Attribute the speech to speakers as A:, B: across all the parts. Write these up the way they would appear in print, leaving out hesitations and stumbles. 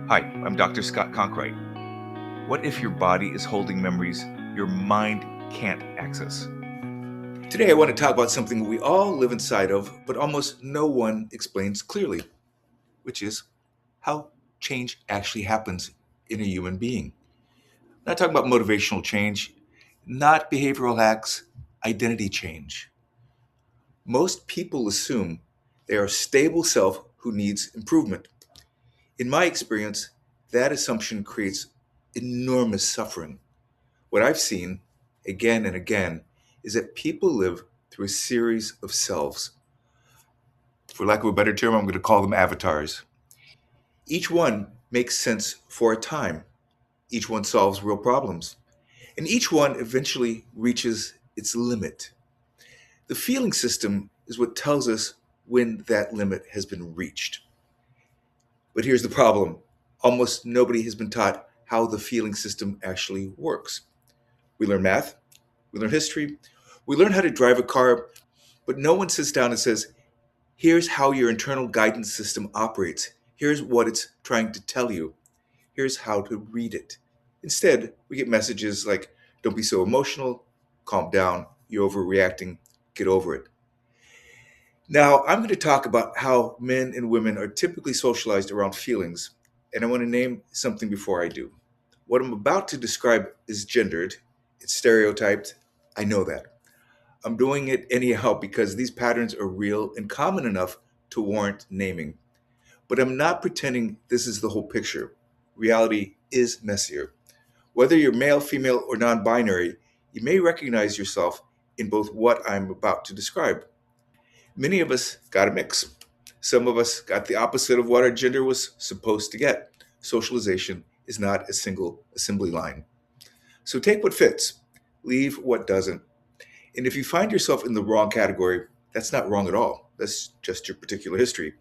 A: Hi, I'm Dr. Scott Conkright. What if your body is holding memories your mind can't access? Today, I want to talk about something we all live inside of, but almost no one explains clearly, which is how change actually happens in a human being. I'm not talking about motivational change, not behavioral hacks, identity change. Most people assume they are a stable self who needs improvement. In my experience, that assumption creates enormous suffering. What I've seen again and again is that people live through a series of selves. For lack of a better term, I'm going to call them avatars. Each one makes sense for a time, each one solves real problems, and each one eventually reaches its limit. The feeling system is what tells us when that limit has been reached. But here's the problem: almost nobody has been taught how the feeling system actually works. We learn math, we learn history, we learn how to drive a car, but no one sits down and says, here's how your internal guidance system operates. Here's what it's trying to tell you. Here's how to read it. Instead, we get messages like, don't be so emotional, calm down, you're overreacting, get over it. Now, I'm going to talk about how men and women are typically socialized around feelings, and I want to name something before I do. What I'm about to describe is gendered, it's stereotyped, I know that. I'm doing it anyhow because these patterns are real and common enough to warrant naming. But I'm not pretending this is the whole picture. Reality is messier. Whether you're male, female, or non binary, you may recognize yourself in both what I'm about to describe. Many of us got a mix. Some of us got the opposite of what our gender was supposed to get. Socialization is not a single assembly line. So take what fits, leave what doesn't. And if you find yourself in the wrong category, that's not wrong at all. That's just your particular history.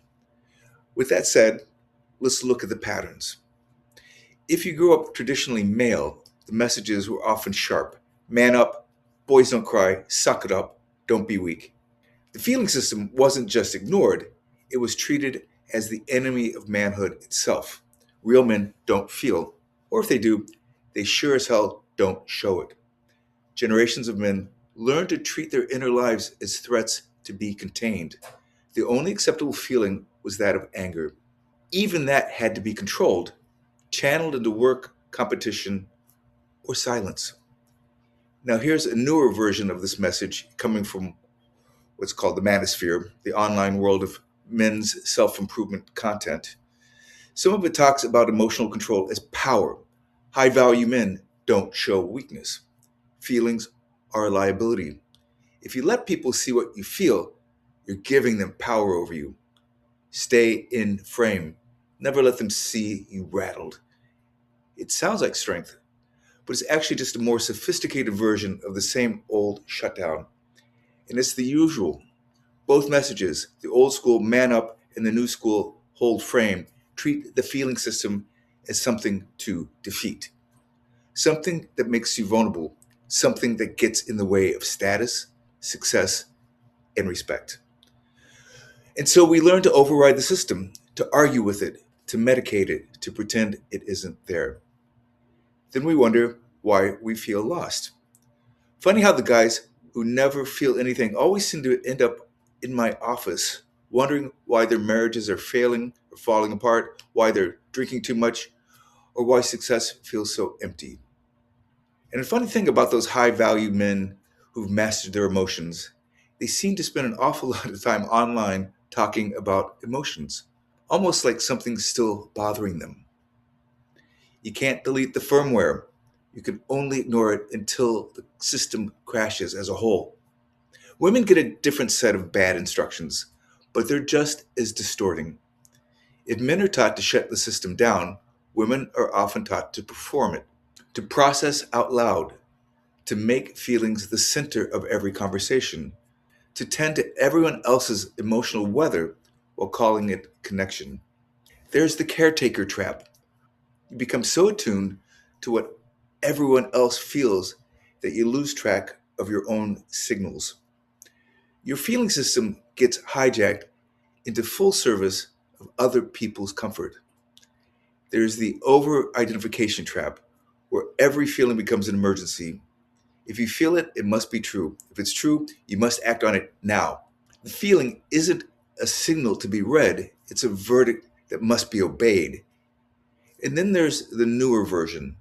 A: With that said, let's look at the patterns. If you grew up traditionally male, the messages were often sharp: man up, boys don't cry, suck it up, don't be weak. The feeling system wasn't just ignored, it was treated as the enemy of manhood itself. Real men don't feel, or if they do, they sure as hell don't show it. Generations of men learned to treat their inner lives as threats to be contained. The only acceptable feeling was that of anger. Even that had to be controlled, channeled into work, competition, or silence. Now, here's a newer version of this message coming from what's called the manosphere, the online world of men's self improvement content. Some of it talks about emotional control as power. High value men don't show weakness. Feelings are a liability. If you let people see what you feel, you're giving them power over you. Stay in frame. Never let them see you rattled. It sounds like strength, but it's actually just a more sophisticated version of the same old shutdown. And it's the usual. Both messages, the old school man up and the new school hold frame, treat the feeling system as something to defeat, something that makes you vulnerable, something that gets in the way of status, success, and respect. And so we learn to override the system, to argue with it, to medicate it, to pretend it isn't there. Then we wonder why we feel lost. Funny how the guys who never feel anything always seem to end up in my office, wondering why their marriages are failing or falling apart, why they're drinking too much, or why success feels so empty. And the funny thing about those high value men who've mastered their emotions, they seem to spend an awful lot of time online talking about emotions, almost like something's still bothering them. You can't delete the firmware. You can only ignore it until the system crashes as a whole. Women get a different set of bad instructions, but they're just as distorting. If men are taught to shut the system down, women are often taught to perform it, to process out loud, to make feelings the center of every conversation, to tend to everyone else's emotional weather while calling it connection. There's the caretaker trap. You become so attuned to what everyone else feels that you lose track of your own signals. Your feeling system gets hijacked into full service of other people's comfort. There's the over-identification trap, where every feeling becomes an emergency. If you feel it, it must be true. If it's true, you must act on it now. The feeling isn't a signal to be read, it's a verdict that must be obeyed. And then there's the newer version,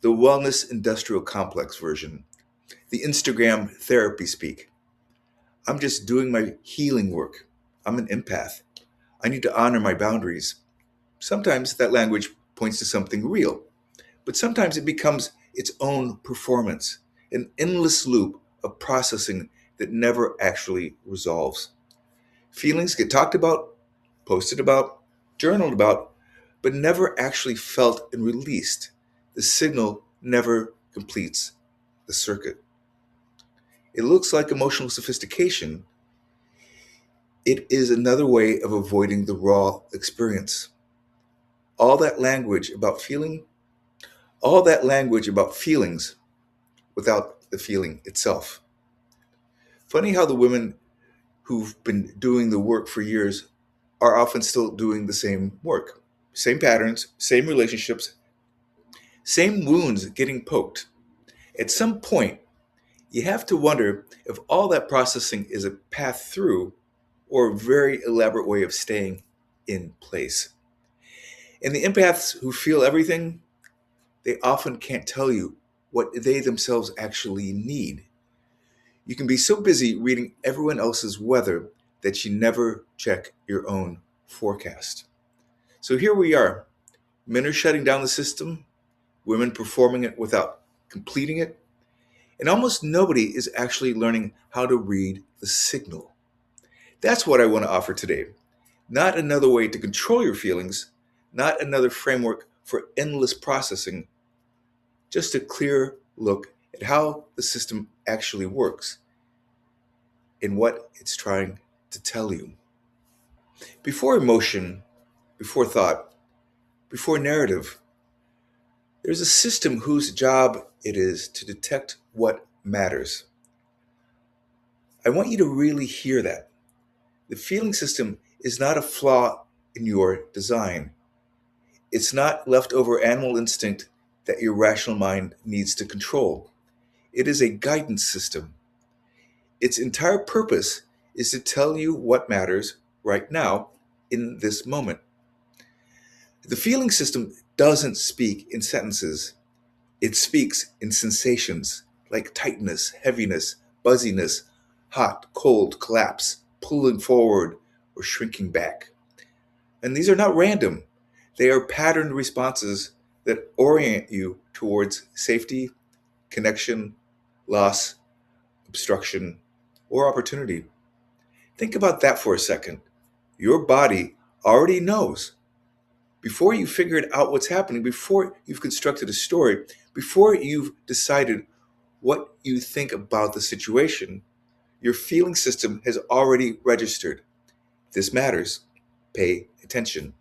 A: the wellness industrial complex version, the Instagram therapy speak. I'm just doing my healing work. I'm an empath. I need to honor my boundaries. Sometimes that language points to something real, but sometimes it becomes its own performance, an endless loop of processing that never actually resolves. Feelings get talked about, posted about, journaled about, but never actually felt and released. The signal never completes the circuit. It looks like emotional sophistication. It is another way of avoiding the raw experience. All that language about feeling, all that language about feelings without the feeling itself. Funny how the women who've been doing the work for years are often still doing the same work. Same patterns, same relationships, same wounds getting poked. At some point, you have to wonder if all that processing is a path through or a very elaborate way of staying in place. And the empaths who feel everything, they often can't tell you what they themselves actually need. You can be so busy reading everyone else's weather that you never check your own forecast. So here we are. Men are shutting down the system, women performing it without completing it, and almost nobody is actually learning how to read the signal. That's what I want to offer today. Not another way to control your feelings, not another framework for endless processing, just a clear look at how the system actually works and what it's trying to tell you. Before emotion, before thought, before narrative, there's a system whose job it is to detect what matters. I want you to really hear that. The feeling system is not a flaw in your design. It's not leftover animal instinct that your rational mind needs to control. It is a guidance system. Its entire purpose is to tell you what matters right now in this moment. The feeling system doesn't speak in sentences, it speaks in sensations like tightness, heaviness, buzziness, hot, cold, collapse, pulling forward, or shrinking back. And these are not random, they are patterned responses that orient you towards safety, connection, loss, obstruction, or opportunity. Think about that for a second. Your body already knows. Before you figured out what's happening, before you've constructed a story, before you've decided what you think about the situation, your feeling system has already registered. This matters. Pay attention.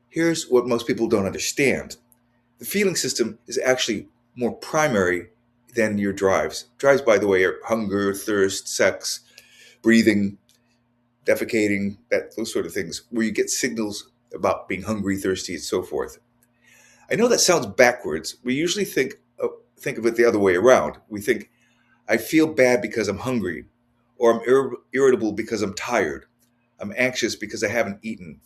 A: Here's what most people don't understand. The feeling system is actually more primary than your drives. Drives, by the way, are hunger, thirst, sex, breathing, defecating, those sort of things, where you get signals about being hungry, thirsty, and so forth. I know that sounds backwards. We usually think of it the other way around. We think, I feel bad because I'm hungry, or I'm irritable because I'm tired. I'm anxious because I haven't eaten.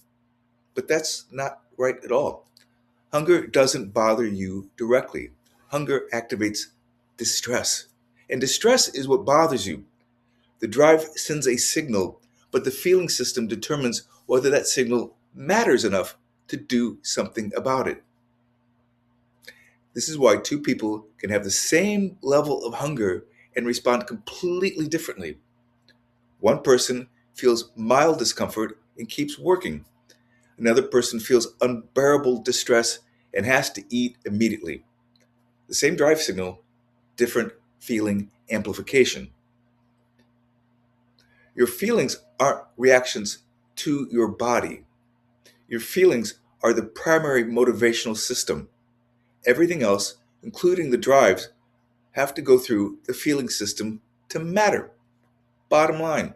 A: But that's not right at all. Hunger doesn't bother you directly. Hunger activates distress. And distress is what bothers you. The drive sends a signal, but the feeling system determines whether that signal matters enough to do something about it. This is why two people can have the same level of hunger and respond completely differently. One person feels mild discomfort and keeps working. Another person feels unbearable distress and has to eat immediately. The same drive signal, different feeling amplification. Your feelings aren't reactions to your body. Your feelings are the primary motivational system. Everything else, including the drives, have to go through the feeling system to matter. Bottom line.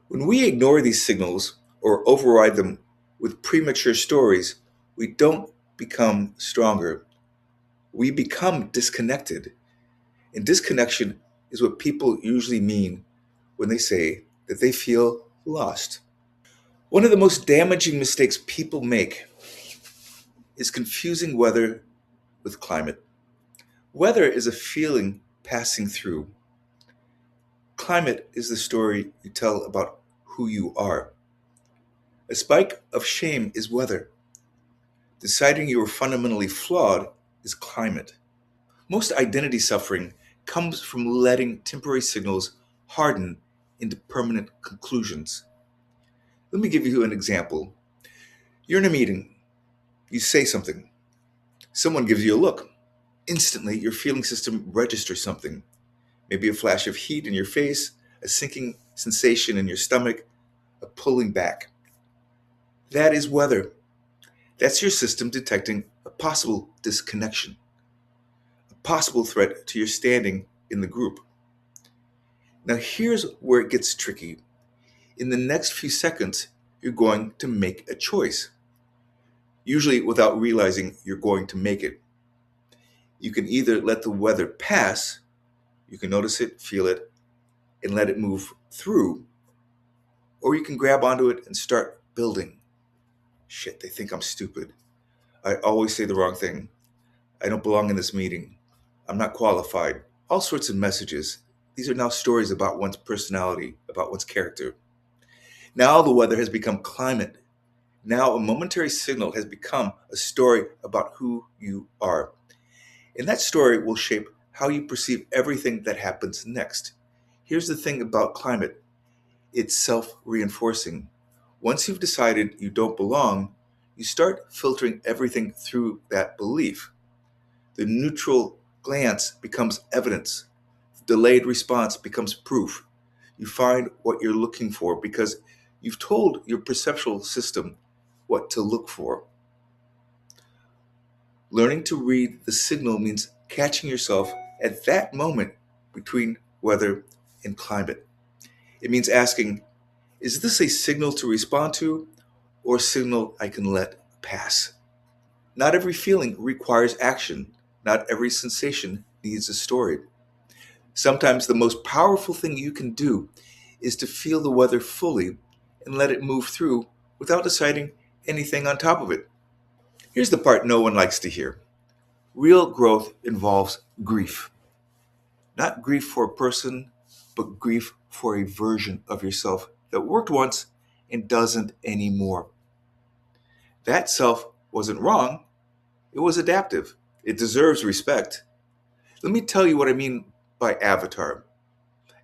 A: When we ignore these signals or override them with premature stories, We don't become stronger. We become disconnected. And disconnection is what people usually mean when they say that they feel lost. One of the most damaging mistakes people make is confusing weather with climate. Weather is a feeling passing through. Climate is the story you tell about who you are. A spike of shame is weather. Deciding you are fundamentally flawed is climate. Most identity suffering comes from letting temporary signals harden into permanent conclusions. Let me give you an example. You're in a meeting, you say something, someone gives you a look. Instantly, your feeling system registers something. Maybe a flash of heat in your face, a sinking sensation in your stomach, a pulling back. That is weather. That's your system detecting a possible disconnection, a possible threat to your standing in the group. Now, here's where it gets tricky. In the next few seconds, you're going to make a choice, usually without realizing you're going to make it. You can either let the weather pass, you can notice it, feel it, and let it move through, or you can grab onto it and start building. Shit, they think I'm stupid. I always say the wrong thing. I don't belong in this meeting. I'm not qualified. All sorts of messages. These are now stories about one's personality, about one's character. Now the weather has become climate. Now a momentary signal has become a story about who you are. And that story will shape how you perceive everything that happens next. Here's the thing about climate, it's self reinforcing. Once you've decided you don't belong, you start filtering everything through that belief. The neutral glance becomes evidence. The delayed response becomes proof. You find what you're looking for because you've told your perceptual system what to look for. Learning to read the signal means catching yourself at that moment between weather and climate. It means asking, is this a signal to respond to or a signal I can let pass? Not every feeling requires action. Not every sensation needs a story. Sometimes the most powerful thing you can do is to feel the weather fully and let it move through without deciding anything on top of it. Here's the part no one likes to hear. Real growth involves grief. Not grief for a person, but grief for a version of yourself that worked once and doesn't anymore. That self wasn't wrong, it was adaptive. It deserves respect. Let me tell you what I mean by avatar.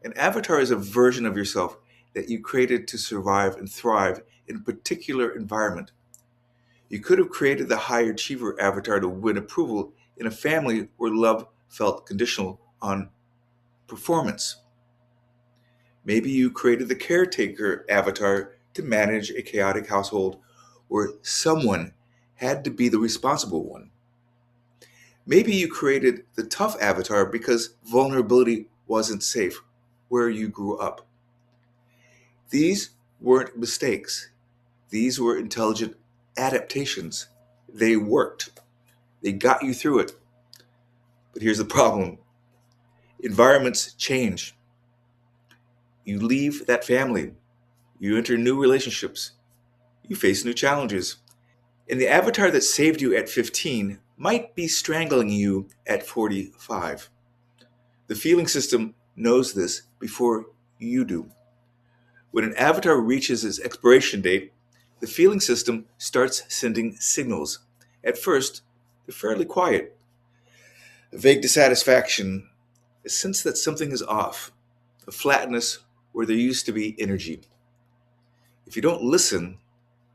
A: An avatar is a version of yourself that you created to survive and thrive in a particular environment. You could have created the high achiever avatar to win approval in a family where love felt conditional on performance. Maybe you created the caretaker avatar to manage a chaotic household where someone had to be the responsible one. Maybe you created the tough avatar because vulnerability wasn't safe where you grew up. These weren't mistakes. These were intelligent adaptations. They worked. They got you through it. But here's the problem. Environments change. You leave that family. You enter new relationships. You face new challenges. And the avatar that saved you at 15 might be strangling you at 45. The feeling system knows this before you do. When an avatar reaches its expiration date, the feeling system starts sending signals. At first, they're fairly quiet. A vague dissatisfaction, a sense that something is off, a flatness where there used to be energy. If you don't listen,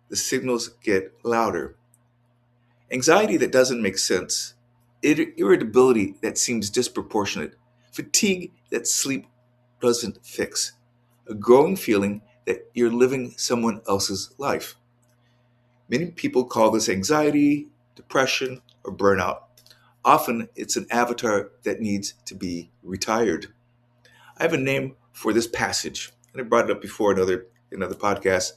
A: the signals get louder. Anxiety that doesn't make sense, irritability that seems disproportionate, fatigue that sleep doesn't fix, a growing feeling that you're living someone else's life. Many people call this anxiety, depression, or burnout. Often it's an avatar that needs to be retired. I have a name for this passage, and I brought it up before in other podcasts.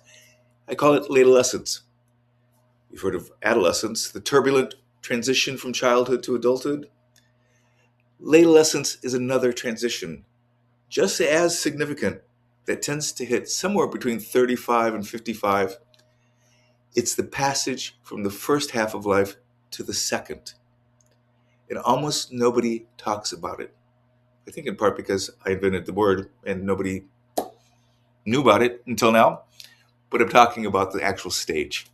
A: I call it ladolescence. You've heard of adolescence, the turbulent transition from childhood to adulthood. Adolescence is another transition, just as significant, that tends to hit somewhere between 35 and 55. It's the passage from the first half of life to the second. And almost nobody talks about it. I think in part because I invented the word and nobody knew about it until now. But I'm talking about the actual stage.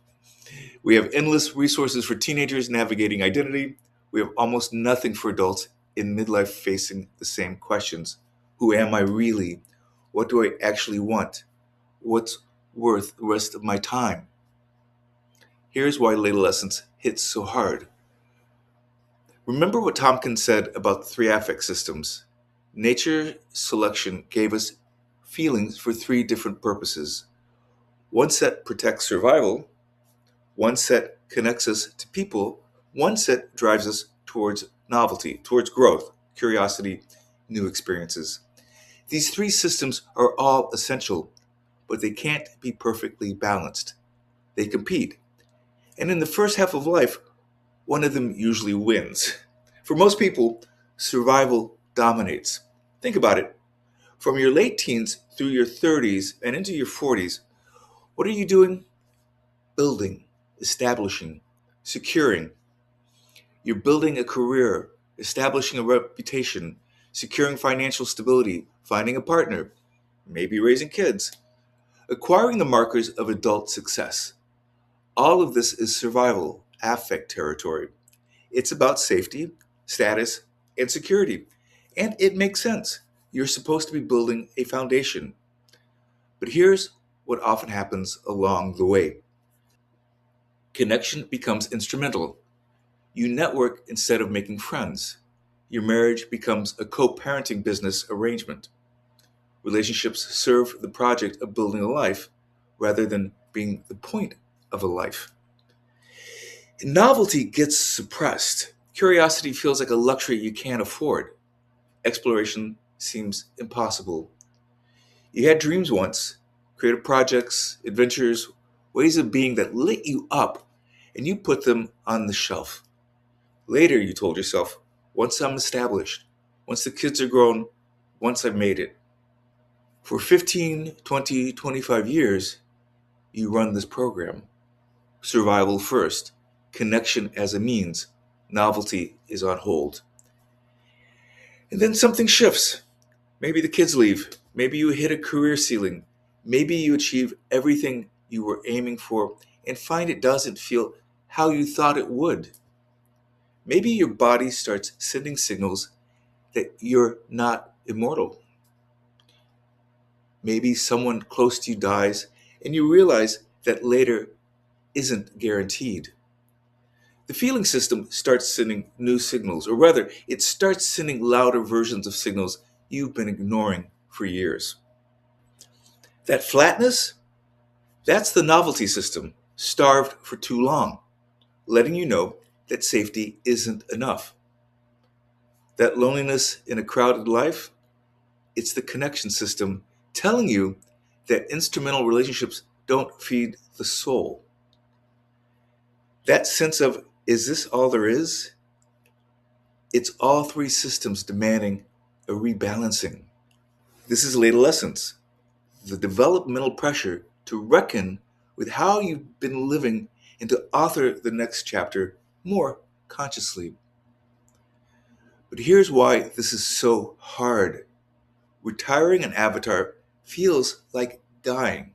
A: We have endless resources for teenagers navigating identity. We have almost nothing for adults in midlife facing the same questions. Who am I really? What do I actually want? What's worth the rest of my time? Here's why late adolescence hits so hard. Remember what Tompkins said about the three affect systems. Nature selection gave us feelings for three different purposes. One set protects survival, one set connects us to people, one set drives us towards novelty, towards growth, curiosity, new experiences. These three systems are all essential, but they can't be perfectly balanced. They compete. And in the first half of life, one of them usually wins. For most people, survival dominates. Think about it. From your late teens through your 30s and into your 40s, what are you doing? Building, establishing, securing. You're building a career, establishing a reputation, securing financial stability, finding a partner, maybe raising kids, acquiring the markers of adult success. All of this is survival, affect territory. It's about safety, status, and security. And it makes sense. You're supposed to be building a foundation. But here's what often happens along the way. Connection becomes instrumental. You network instead of making friends. Your marriage becomes a co parenting business arrangement. Relationships serve the project of building a life rather than being the point of a life. Novelty gets suppressed. Curiosity feels like a luxury you can't afford. Exploration seems impossible. You had dreams once, creative projects, adventures, ways of being that lit you up, and you put them on the shelf. Later, you told yourself, once I'm established, once the kids are grown, once I've made it. For 15, 20, 25 years, you run this program. Survival first, connection as a means, novelty is on hold. And then something shifts. Maybe the kids leave. Maybe you hit a career ceiling. Maybe you achieve everything you were aiming for and find it doesn't feel how you thought it would. Maybe your body starts sending signals that you're not immortal. Maybe someone close to you dies and you realize that later isn't guaranteed. The feeling system starts sending new signals, or rather, it starts sending louder versions of signals you've been ignoring for years. That flatness, that's the novelty system, starved for too long, letting you know that safety isn't enough. That loneliness in a crowded life, it's the connection system telling you that instrumental relationships don't feed the soul. That sense of, is this all there is? It's all three systems demanding a rebalancing. This is late adolescence, the developmental pressure to reckon with how you've been living and to author the next chapter more consciously. But here's why this is so hard. Retiring an avatar feels like dying,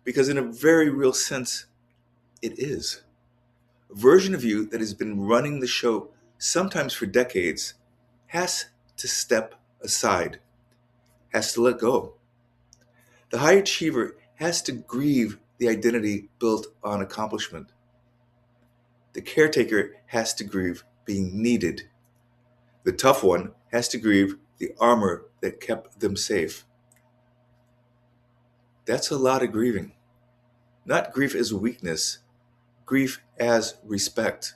A: because in a very real sense, it is. A version of you that has been running the show, sometimes for decades, has to step aside, has to let go. The high achiever has to grieve the identity built on accomplishment. The caretaker has to grieve being needed. The tough one has to grieve the armor that kept them safe. That's a lot of grieving. Not grief as weakness, grief as respect.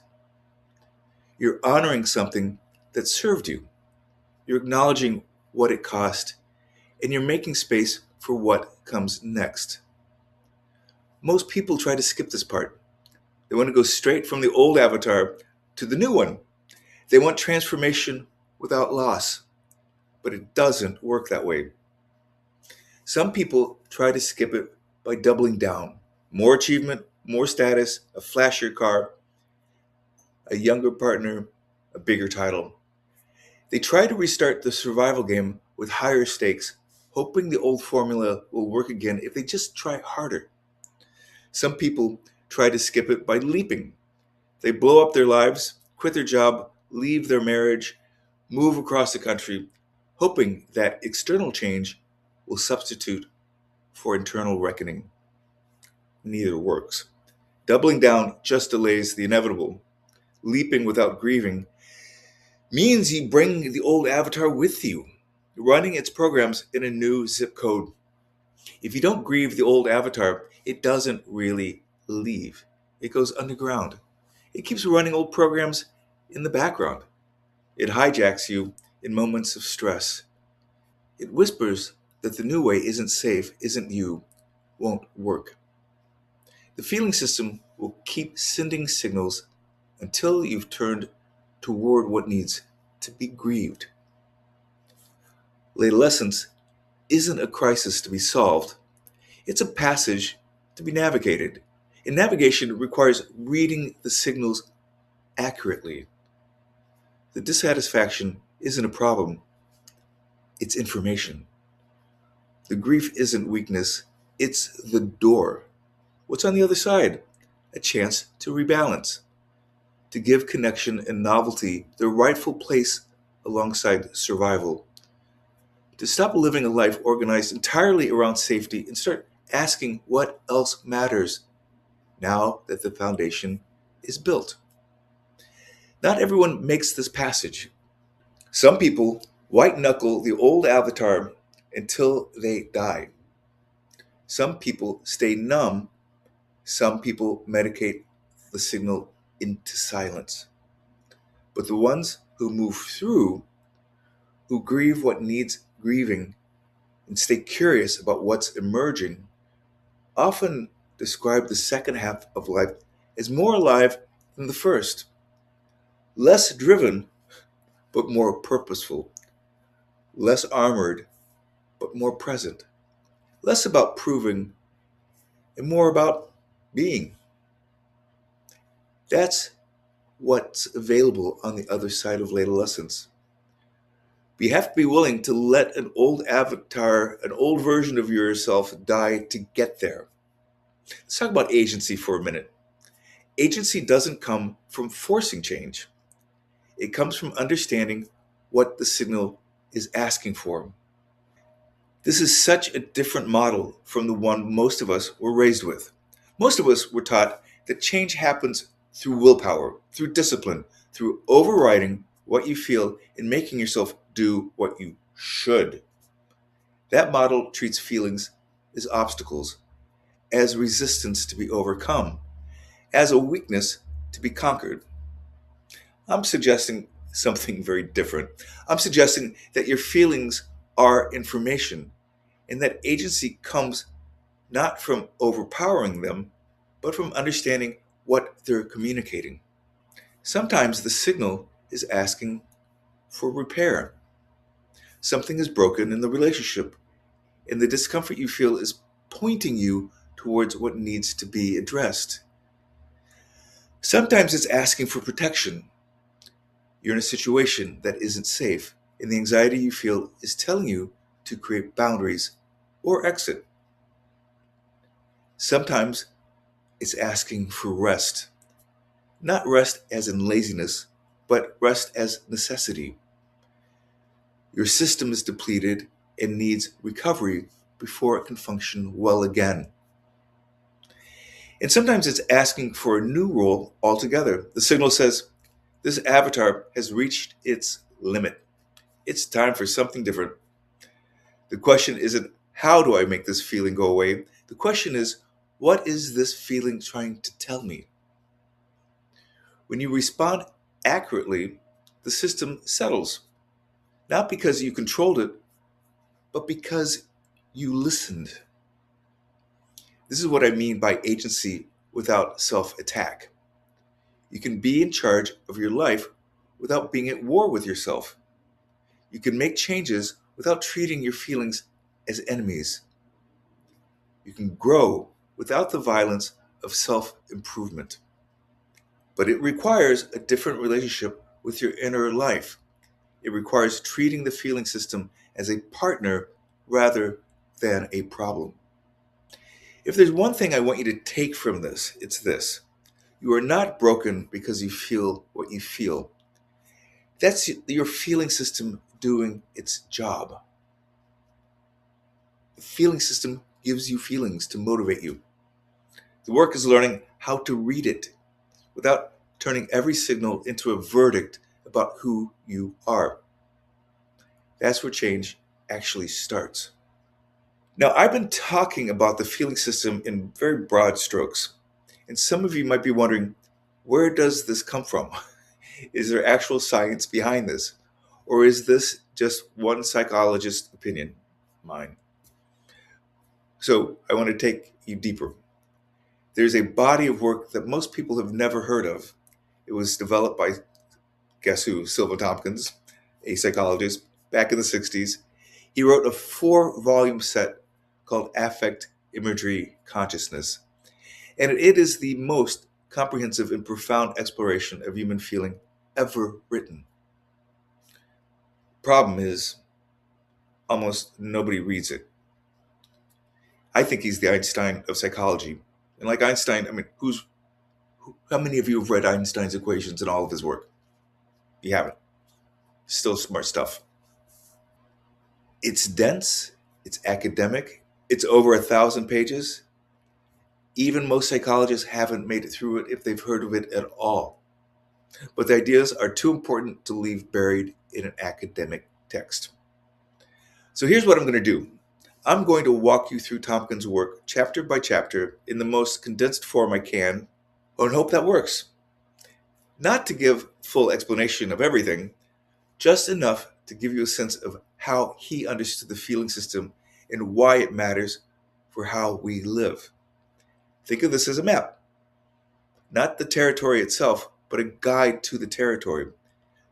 A: You're honoring something that served you. You're acknowledging what it cost, and you're making space for what comes next. Most people try to skip this part. They want to go straight from the old avatar to the new one. They want transformation without loss, but it doesn't work that way. Some people try to skip it by doubling down. More achievement, more status, a flashier car, a younger partner, a bigger title. They try to restart the survival game with higher stakes, hoping the old formula will work again if they just try harder. Some people try to skip it by leaping. They blow up their lives, quit their job, leave their marriage, move across the country, hoping that external change will substitute for internal reckoning. Neither works. Doubling down just delays the inevitable. Leaping without grieving means you bring the old avatar with you, running its programs in a new zip code. If you don't grieve the old avatar, it doesn't really leave. It goes underground. It keeps running old programs in the background. It hijacks you in moments of stress. It whispers that the new way isn't safe, isn't you, won't work. The feeling system will keep sending signals until you've turned toward what needs to be grieved. Adolescence isn't a crisis to be solved, it's a passage to be navigated. And navigation requires reading the signals accurately. The dissatisfaction isn't a problem, it's information. The grief isn't weakness, it's the door. What's on the other side? A chance to rebalance, to give connection and novelty their rightful place alongside survival, to stop living a life organized entirely around safety and start asking what else matters now that the foundation is built. Not everyone makes this passage. Some people white knuckle the old avatar until they die. Some people stay numb. Some people medicate the signal into silence. But the ones who move through, who grieve what needs grieving, and stay curious about what's emerging, often describe the second half of life as more alive than the first. Less driven, but more purposeful. Less armored, but more present. Less about proving and more about being. That's what's available on the other side of late adolescence. But you have to be willing to let an old avatar, an old version of yourself die to get there. Let's talk about agency for a minute. Agency doesn't come from forcing change. It comes from understanding what the signal is asking for. This is such a different model from the one most of us were raised with. Most of us were taught that change happens through willpower, through discipline, through overriding what you feel and making yourself do what you should. That model treats feelings as obstacles, as resistance to be overcome, as a weakness to be conquered. I'm suggesting something very different. I'm suggesting that your feelings are information and that agency comes not from overpowering them, but from understanding what they're communicating. Sometimes the signal is asking for repair. Something is broken in the relationship, and the discomfort you feel is pointing you towards what needs to be addressed. Sometimes it's asking for protection. You're in a situation that isn't safe, and the anxiety you feel is telling you to create boundaries or exit. Sometimes it's asking for rest. Not rest as in laziness, but rest as necessity. Your system is depleted and needs recovery before it can function well again. And sometimes it's asking for a new role altogether. The signal says, this avatar has reached its limit. It's time for something different. The question isn't, how do I make this feeling go away? The question is, what is this feeling trying to tell me? When you respond accurately, the system settles. Not because you controlled it, but because you listened. This is what I mean by agency without self attack. You can be in charge of your life without being at war with yourself. You can make changes without treating your feelings as enemies. You can grow without the violence of self improvement. But it requires a different relationship with your inner life. It requires treating the feeling system as a partner rather than a problem. If there's one thing I want you to take from this, it's this: you are not broken because you feel what you feel. That's your feeling system doing its job. The feeling system gives you feelings to motivate you. The work is learning how to read it without turning every signal into a verdict about who you are. That's where change actually starts. Now, I've been talking about the feeling system in very broad strokes, and some of you might be wondering, where does this come from? Is there actual science behind this? Or is this just one psychologist's opinion, mine? So I want to take you deeper. There's a body of work that most people have never heard of. It was developed by, guess who, Sylvan Tompkins, a psychologist, back in the 60s. He wrote a 4-volume set called Affect Imagery Consciousness, and it is the most comprehensive and profound exploration of human feeling ever written. Problem is, almost nobody reads it. I think he's the Einstein of psychology. And like Einstein, I mean, how many of you have read Einstein's equations and all of his work? You haven't. Still smart stuff. It's dense, it's academic, it's over 1,000 pages. Even most psychologists haven't made it through it if they've heard of it at all. But the ideas are too important to leave buried in an academic text. So here's what I'm going to do. I'm going to walk you through Tompkins' work chapter by chapter in the most condensed form I can, and hope that works. Not to give full explanation of everything, just enough to give you a sense of how he understood the feeling system and why it matters for how we live. Think of this as a map, not the territory itself, but a guide to the territory,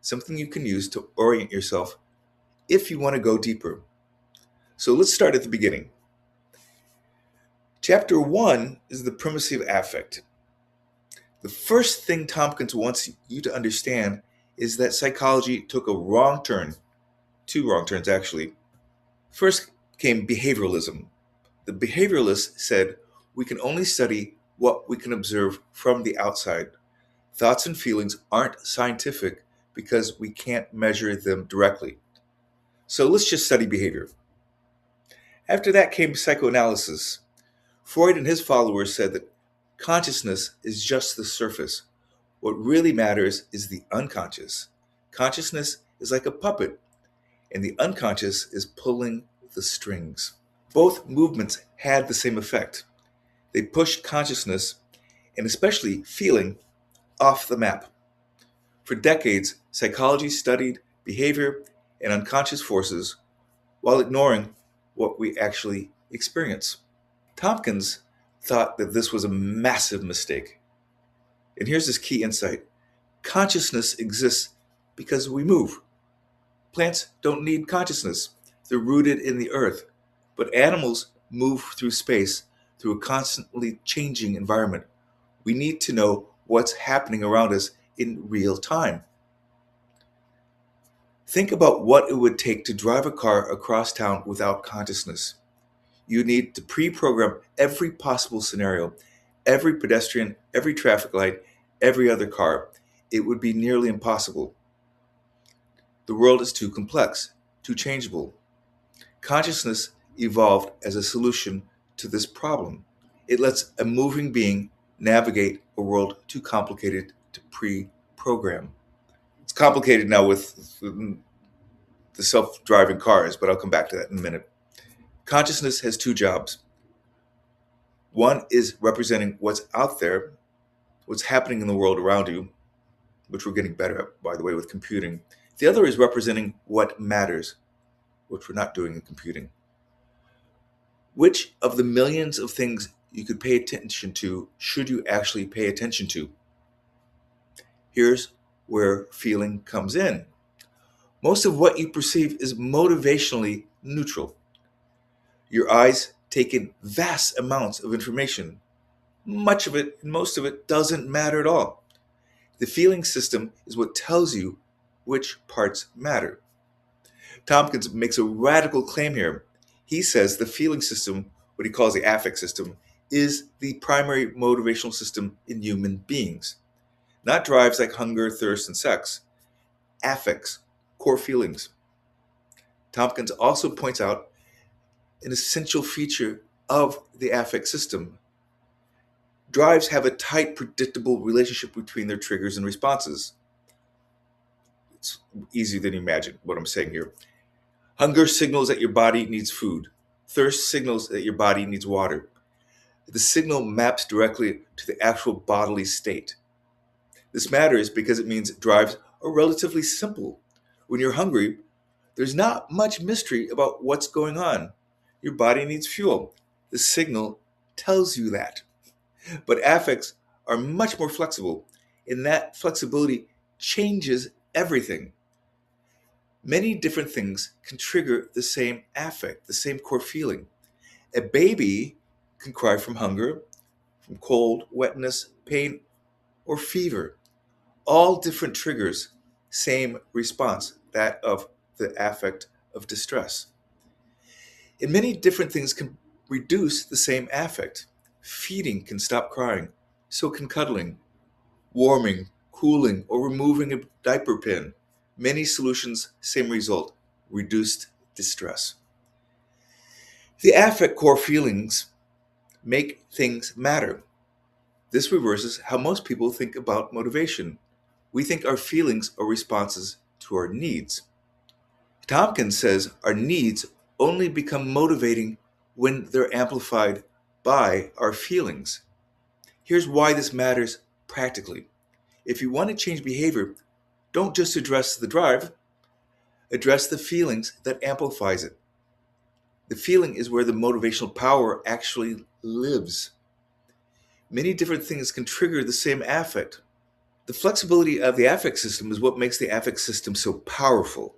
A: something you can use to orient yourself if you want to go deeper. So let's start at the beginning. Chapter 1 is the primacy of affect. The first thing Tompkins wants you to understand is that psychology took a wrong turn, 2 wrong turns actually. First came behavioralism. The behavioralists said we can only study what we can observe from the outside. Thoughts and feelings aren't scientific because we can't measure them directly. So let's just study behavior. After that came psychoanalysis. Freud and his followers said that consciousness is just the surface. What really matters is the unconscious. Consciousness is like a puppet, and the unconscious is pulling the strings. Both movements had the same effect. They pushed consciousness, and especially feeling, off the map. For decades, psychology studied behavior and unconscious forces while ignoring what we actually experience. Tompkins thought that this was a massive mistake. And here's his key insight: consciousness exists because we move. Plants don't need consciousness, they're rooted in the earth. But animals move through space, through a constantly changing environment. We need to know what's happening around us in real time. Think about what it would take to drive a car across town without consciousness. You need to pre-program every possible scenario, every pedestrian, every traffic light, every other car. It would be nearly impossible. The world is too complex, too changeable. Consciousness evolved as a solution to this problem. It lets a moving being navigate a world too complicated to pre-program. It's complicated now with the self-driving cars, but I'll come back to that in a minute. Consciousness has 2 jobs. One is representing what's out there, what's happening in the world around you, which we're getting better at, by the way, with computing. The other is representing what matters, which we're not doing in computing. Which of the millions of things you could pay attention to should you actually pay attention to? Here's where feeling comes in. Most of what you perceive is motivationally neutral. Your eyes take in vast amounts of information. Much of it, and most of it, doesn't matter at all. The feeling system is what tells you which parts matter. Tompkins makes a radical claim here. He says the feeling system, what he calls the affect system, is the primary motivational system in human beings. Not drives like hunger, thirst, and sex. Affects, core feelings. Tompkins also points out an essential feature of the affect system. Drives have a tight, predictable relationship between their triggers and responses. It's easier than you imagine what I'm saying here. Hunger signals that your body needs food. Thirst signals that your body needs water. The signal maps directly to the actual bodily state. This matters because it means drives are relatively simple. When you're hungry, there's not much mystery about what's going on. Your body needs fuel. The signal tells you that. But affects are much more flexible, and that flexibility changes everything. Many different things can trigger the same affect, the same core feeling. A baby can cry from hunger, from cold, wetness, pain, or fever. All different triggers, same response, that of the affect of distress. And many different things can reduce the same affect. Feeding can stop crying, so can cuddling. Warming, cooling, or removing a diaper pin. Many solutions, same result, reduced distress. The affect core feelings make things matter. This reverses how most people think about motivation. We think our feelings are responses to our needs. Tompkins says our needs only become motivating when they're amplified by our feelings. Here's why this matters practically. If you want to change behavior, don't just address the drive, address the feelings that amplifies it. The feeling is where the motivational power actually lives. Many different things can trigger the same affect. The flexibility of the affect system is what makes the affect system so powerful.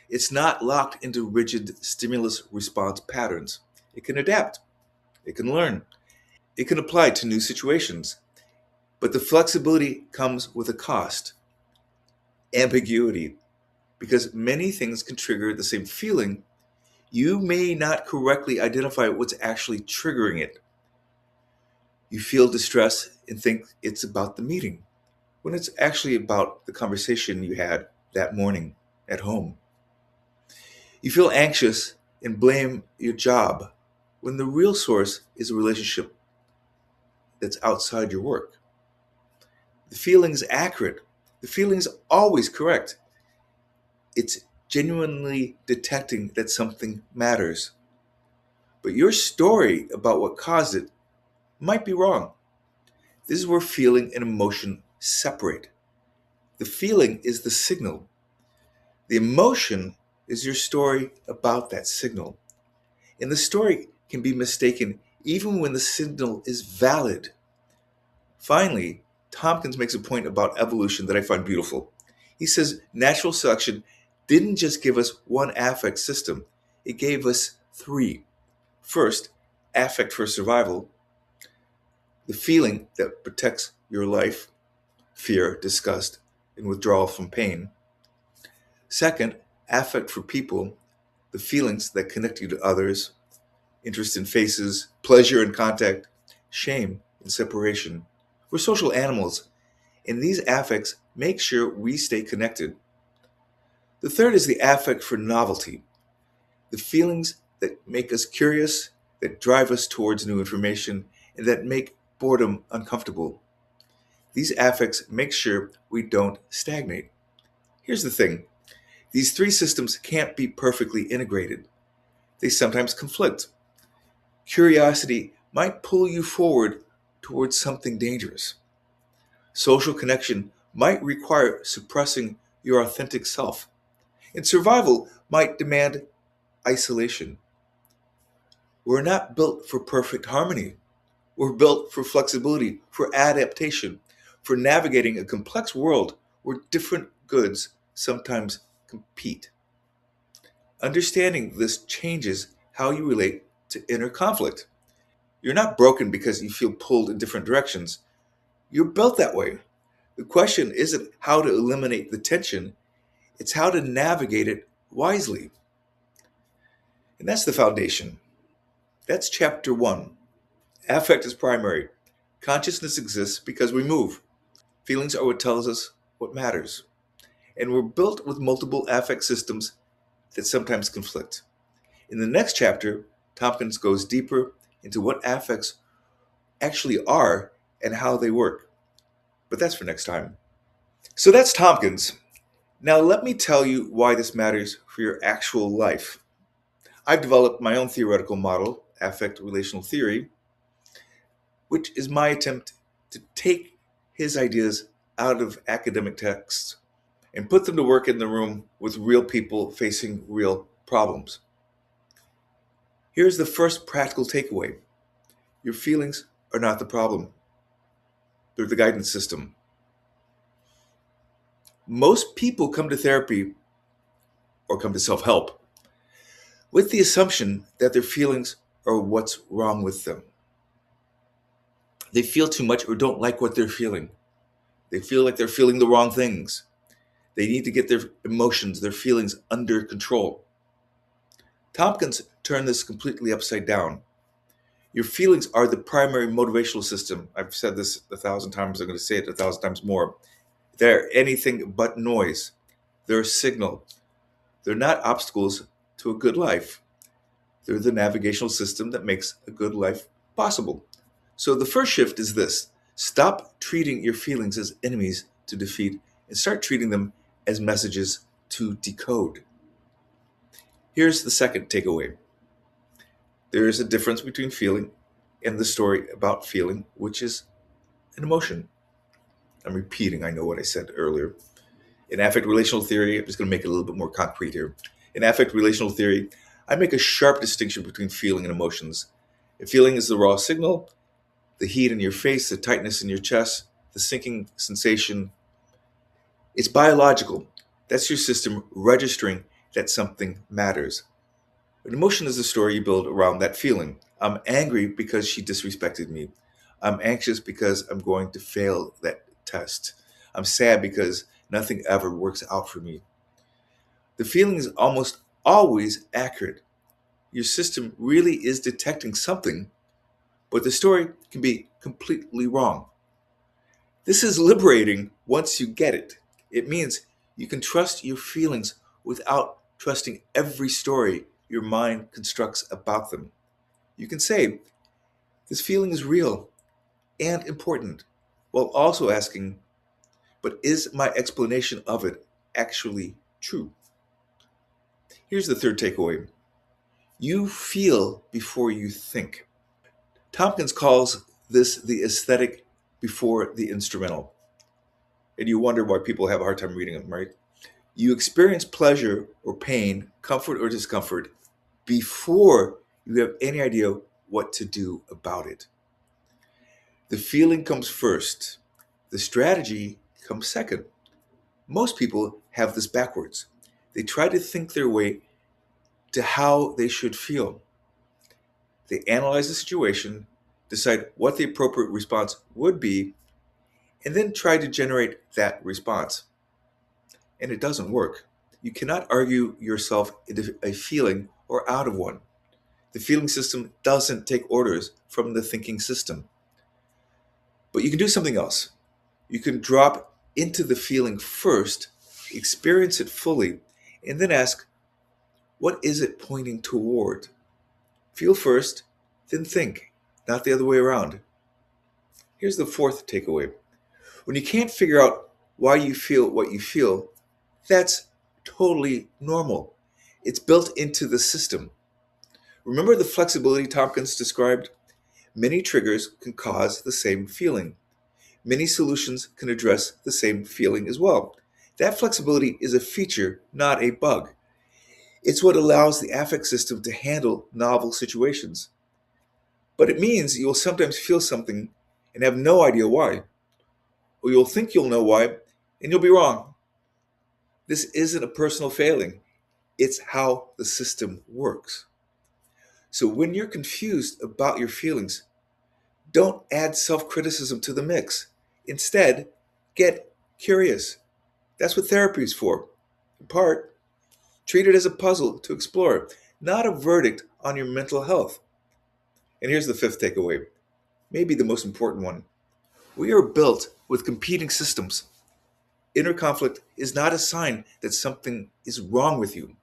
A: It's not locked into rigid stimulus response patterns. It can adapt, it can learn, it can apply to new situations. But the flexibility comes with a cost, ambiguity, because many things can trigger the same feeling. You may not correctly identify what's actually triggering it. You feel distress and think it's about the meeting, when it's actually about the conversation you had that morning at home. You feel anxious and blame your job, when the real source is a relationship that's outside your work. The feeling's accurate. The feeling's always correct. It's genuinely detecting that something matters. But your story about what caused it might be wrong. This is where feeling and emotion separate. The feeling is the signal. The emotion is your story about that signal. And the story can be mistaken even when the signal is valid. Finally, Tompkins makes a point about evolution that I find beautiful. He says natural selection didn't just give us one affect system, it gave us three. First, affect for survival, the feeling that protects your life, fear, disgust, and withdrawal from pain. Second, affect for people, the feelings that connect you to others, interest in faces, pleasure in contact, shame in separation. We're social animals, and these affects make sure we stay connected. The third is the affect for novelty, the feelings that make us curious, that drive us towards new information, and that make boredom uncomfortable. These affects make sure we don't stagnate. Here's the thing, these three systems can't be perfectly integrated. They sometimes conflict. Curiosity might pull you forward towards something dangerous. Social connection might require suppressing your authentic self, and survival might demand isolation. We're not built for perfect harmony. We're built for flexibility, for adaptation, for navigating a complex world where different goods sometimes compete. Understanding this changes how you relate to inner conflict. You're not broken because you feel pulled in different directions. You're built that way. The question isn't how to eliminate the tension, it's how to navigate it wisely. And that's the foundation. That's chapter one. Affect is primary. Consciousness exists because we move. Feelings are what tells us what matters. And we're built with multiple affect systems that sometimes conflict. In the next chapter, Tompkins goes deeper into what affects actually are and how they work. But that's for next time. So that's Tompkins. Now let me tell you why this matters for your actual life. I've developed my own theoretical model, affect relational theory, which is my attempt to take his ideas out of academic texts and put them to work in the room with real people facing real problems. Here's the first practical takeaway. Your feelings are not the problem. They're the guidance system. Most people come to therapy or come to self-help with the assumption that their feelings are what's wrong with them. They feel too much or don't like what they're feeling. They feel like they're feeling the wrong things. They need to get their emotions, their feelings under control. Tompkins turned this completely upside down. Your feelings are the primary motivational system. I've said this 1,000 times. I'm going to say it 1,000 times more. They're anything but noise. They're a signal. They're not obstacles to a good life. They're the navigational system that makes a good life possible. So the first shift is this. Stop treating your feelings as enemies to defeat and start treating them as messages to decode. Here's the second takeaway. There is a difference between feeling and the story about feeling, which is an emotion. I'm repeating, I know what I said earlier. In affect relational theory, I'm just going to make it a little bit more concrete here. In affect relational theory, I make a sharp distinction between feeling and emotions. A feeling is the raw signal, the heat in your face, the tightness in your chest, the sinking sensation. It's biological. That's your system registering that something matters. An emotion is the story you build around that feeling. I'm angry because she disrespected me. I'm anxious because I'm going to fail that test. I'm sad because nothing ever works out for me. The feeling is almost always accurate. Your system really is detecting something, but the story can be completely wrong. This is liberating once you get it. It means you can trust your feelings without trusting every story your mind constructs about them. You can say, this feeling is real and important, while also asking, but is my explanation of it actually true? Here's the third takeaway. You feel before you think. Tompkins calls this the aesthetic before the instrumental. And you wonder why people have a hard time reading them, right? You experience pleasure or pain, comfort or discomfort before you have any idea what to do about it. The feeling comes first. The strategy comes second. Most people have this backwards. They try to think their way to how they should feel. They analyze the situation, decide what the appropriate response would be, and then try to generate that response. And it doesn't work. You cannot argue yourself into a feeling or out of one. The feeling system doesn't take orders from the thinking system. But you can do something else. You can drop into the feeling first, experience it fully, and then ask, what is it pointing toward? Feel first, then think, not the other way around. Here's the fourth takeaway. When you can't figure out why you feel what you feel, that's totally normal. It's built into the system. Remember the flexibility Tompkins described? Many triggers can cause the same feeling. Many solutions can address the same feeling as well. That flexibility is a feature, not a bug. It's what allows the affect system to handle novel situations. But it means you'll sometimes feel something and have no idea why. or you'll think you'll know why, and you'll be wrong. This isn't a personal failing. It's how the system works. So when you're confused about your feelings, don't add self-criticism to the mix. Instead, get curious. That's what therapy is for. In part, treat it as a puzzle to explore, not a verdict on your mental health. And here's the fifth takeaway, maybe the most important one. We are built with competing systems. Inner conflict is not a sign that something is wrong with you.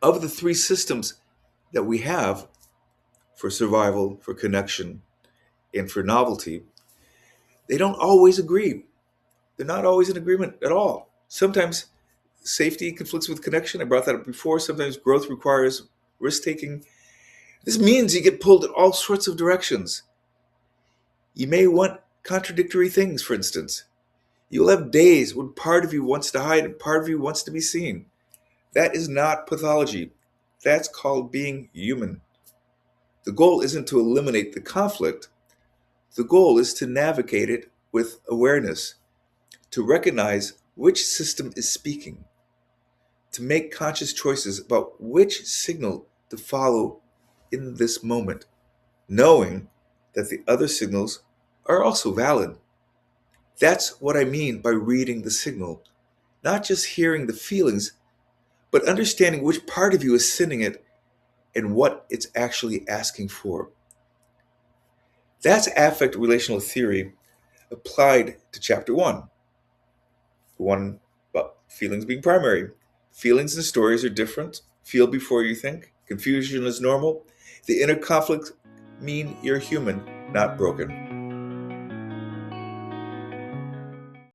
A: Of the three systems that we have for survival, for connection, and for novelty, they don't always agree. They're not always in agreement at all. Sometimes safety conflicts with connection. I brought that up before. Sometimes growth requires risk taking. This means you get pulled in all sorts of directions. You may want contradictory things, for instance. You'll have days when part of you wants to hide and part of you wants to be seen. That is not pathology. That's called being human. The goal isn't to eliminate the conflict. The goal is to navigate it with awareness, to recognize which system is speaking, to make conscious choices about which signal to follow in this moment, knowing that the other signals are also valid. That's what I mean by reading the signal, not just hearing the feelings, but understanding which part of you is sending it and what it's actually asking for. That's affect relational theory applied to chapter one, the one about feelings being primary. Feelings and stories are different. Feel before you think. Confusion is normal. The inner conflicts mean you're human, not broken.